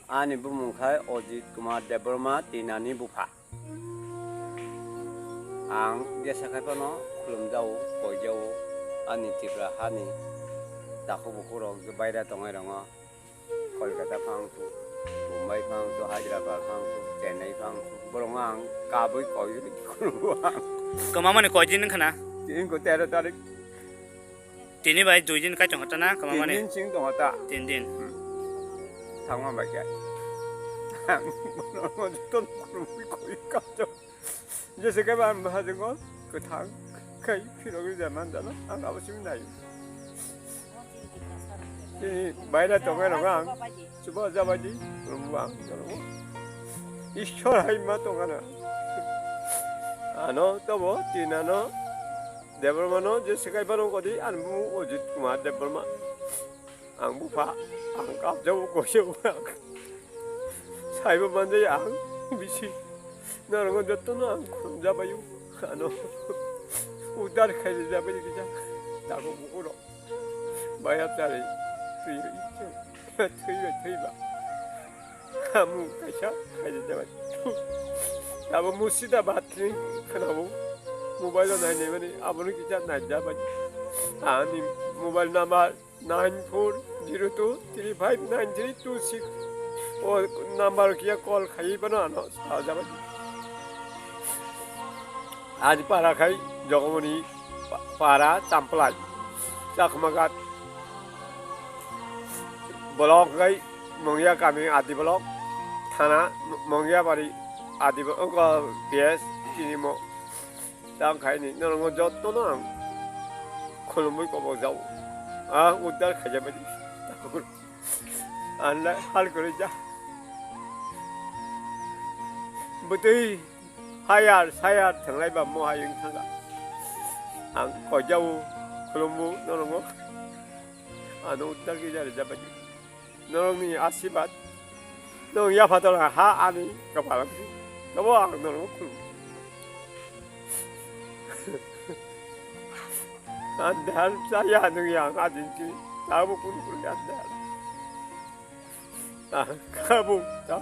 Ani bumungkai Ojit Kumar Debroma tinani bufa. Ang biasa kai pano belum jauh, koi jauh, ani tibra hani. Tahu bukurong kebaira tongai rongo. Kolkata pangtu, Mumbai pangtu, Hyderabad pangtu, Chennai pangtu. Bolongang kabui koi itu kurang. Kemana nih kau jin kena? Tin ko tera tarik. Tini bayi jujin kacang hota na kemana nih? Tin sing tong hota. Tin. Thangma baik ya. Bolong ton kurang koi kacau. Jadi sekarang bahasa ngol ketang kai 필요가 zaman dana ang awasim naik. Ini bayar tongai orang, coba jawaji rumah, orang. Ishor hai ma tongana. Ano, tobo tinano, debrmano, jadi sekarang kodi anmu Ojit Kumar Debroma, ang bufa, ang kapjau kosyo ang, saya berbandai ang bisi. 나는 저또는 안 잡아요. 아노 우달 가지 잡아요 그냥 나고 먹으러 마야 딸이 트이바 아무 가샤 가지 잡아 나고 무시다 바트니 그나고 모바일로 나이네면이 아버는 기자 나 잡아 아니 모바일 나말 9402359326 오 नंबर किया कॉल खाई बना ना आजा बजी आज पारा खाई जगमनी पारा चांपलाई चाकमगात ब्लॉक गई मंगिया कामी आदि ब्लॉक थाना मंगिया बारी आदि उनका बेस किनिमो चांग खाई नहीं नरंगो जत तो ना खुलमुई को बजाओ उधर खाजा बजी 안래 할 거리자. 부디 하야 사야 정말 뭐 하영 상가. 안 거자우 그놈무 너는 뭐? 아 너 웃다기 잘해 잡아지. 너는 아시밭. 너 야파더라 하 아니 그봐라. 너뭐 너는 뭐? 안돼 할 사야 능이야 아진지 다음 군구를 안돼. 아, 가보, 안,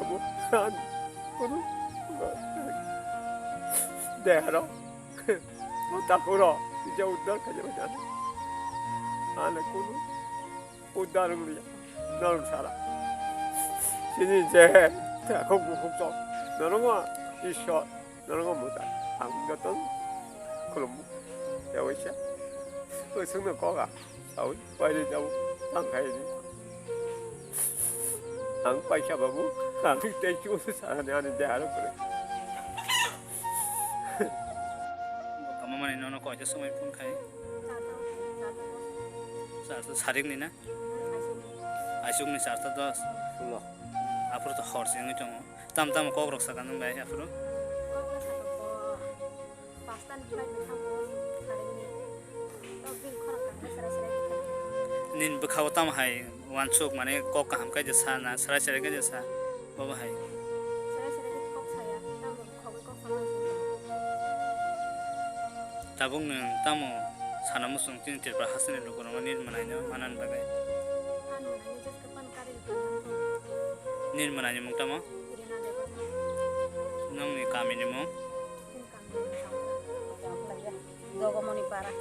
그러, 네, 알아. 딱 그러, 이제 우달 가져가자. 안 했구나. 우달은 우리야. 너는 살아. 신이 이제, 공부, 너는 거, 있어. 너는 거 못해. 안 갔던, 그럼, 여기 있어. 그 성능 거가, 빨리 자고, 안 가야지. ang paisa babu ang techu sana ane deharo kore kamu mana nono kau aja semua pun kai sarta saring ni na asuk ni sarta dos apro to horse yang itu tam kau rok sakan nung bay apro nin bekhaw tam hai wansuk mane kok kaham ka jasa na sarai sarai ka jasa baba hai tabung nung tamo sana musung tin tirpa hasane lokoro manir mananya manan bagai nir mananya mung tamo nong ni kami ni mung Jogomoni para